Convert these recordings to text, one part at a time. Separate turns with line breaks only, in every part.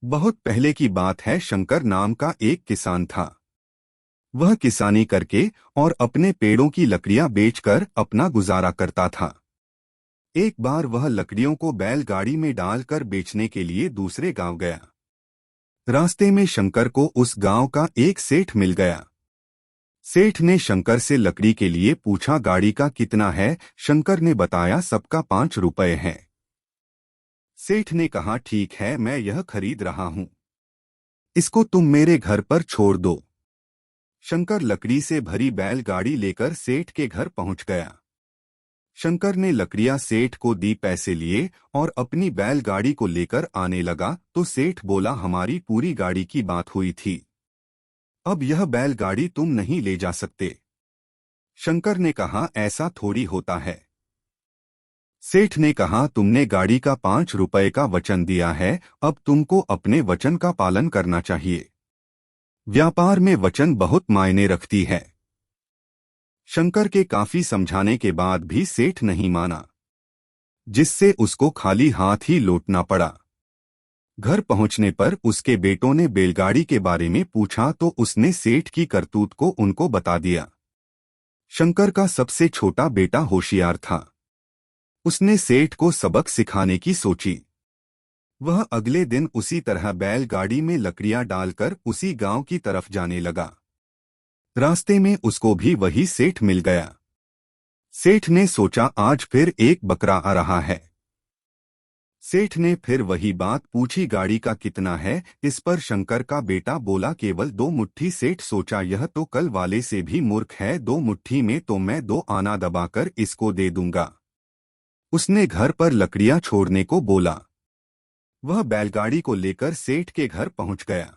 बहुत पहले की बात है। शंकर नाम का एक किसान था। वह किसानी करके और अपने पेड़ों की लकड़ियां बेचकर अपना गुजारा करता था। एक बार वह लकड़ियों को बैलगाड़ी में डालकर बेचने के लिए दूसरे गांव गया। रास्ते में शंकर को उस गांव का एक सेठ मिल गया। सेठ ने शंकर से लकड़ी के लिए पूछा, गाड़ी का कितना है? शंकर ने बताया, सबका 5 रुपए है। सेठ ने कहा, ठीक है, मैं यह खरीद रहा हूं। इसको तुम मेरे घर पर छोड़ दो। शंकर लकड़ी से भरी बैलगाड़ी लेकर सेठ के घर पहुंच गया। शंकर ने लकड़ियां सेठ को दी, पैसे लिए और अपनी बैलगाड़ी को लेकर आने लगा तो सेठ बोला, हमारी पूरी गाड़ी की बात हुई थी, अब यह बैलगाड़ी तुम नहीं ले जा सकते। शंकर ने कहा, ऐसा थोड़ी होता है। सेठ ने कहा, तुमने गाड़ी का 5 रुपए का वचन दिया है, अब तुमको अपने वचन का पालन करना चाहिए। व्यापार में वचन बहुत मायने रखती है। शंकर के काफी समझाने के बाद भी सेठ नहीं माना, जिससे उसको खाली हाथ ही लौटना पड़ा। घर पहुंचने पर उसके बेटों ने बैलगाड़ी के बारे में पूछा तो उसने सेठ की करतूत को उनको बता दिया। शंकर का सबसे छोटा बेटा होशियार था। उसने सेठ को सबक सिखाने की सोची। वह अगले दिन उसी तरह बैलगाड़ी में लकड़ियां डालकर उसी गांव की तरफ जाने लगा। रास्ते में उसको भी वही सेठ मिल गया। सेठ ने सोचा, आज फिर एक बकरा आ रहा है। सेठ ने फिर वही बात पूछी, गाड़ी का कितना है? इस पर शंकर का बेटा बोला, केवल 2 मुट्ठी। सेठ सोचा, यह तो कल वाले से भी मूर्ख है, 2 मुट्ठी में तो मैं 2 आना दबाकर इसको दे दूंगा। उसने घर पर लकड़ियां छोड़ने को बोला। वह बैलगाड़ी को लेकर सेठ के घर पहुंच गया।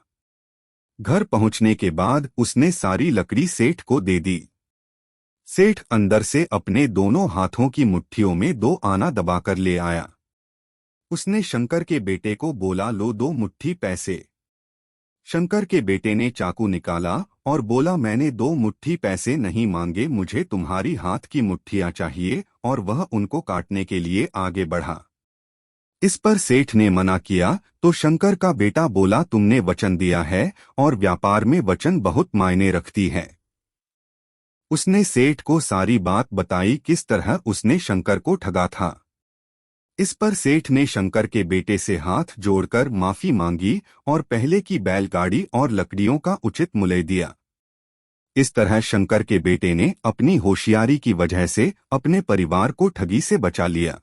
घर पहुंचने के बाद उसने सारी लकड़ी सेठ को दे दी। सेठ अंदर से अपने दोनों हाथों की मुट्ठियों में 2 आना दबाकर ले आया। उसने शंकर के बेटे को बोला, लो 2 मुट्ठी पैसे। शंकर के बेटे ने चाकू निकाला और बोला, मैंने 2 मुट्ठी पैसे नहीं मांगे, मुझे तुम्हारी हाथ की मुट्ठियां चाहिए, और वह उनको काटने के लिए आगे बढ़ा। इस पर सेठ ने मना किया तो शंकर का बेटा बोला, तुमने वचन दिया है और व्यापार में वचन बहुत मायने रखती है। उसने सेठ को सारी बात बताई, किस तरह उसने शंकर को ठगा था। इस पर सेठ ने शंकर के बेटे से हाथ जोड़कर माफी मांगी और पहले की बैलगाड़ी और लकड़ियों का उचित मूल्य दिया। इस तरह शंकर के बेटे ने अपनी होशियारी की वजह से अपने परिवार को ठगी से बचा लिया।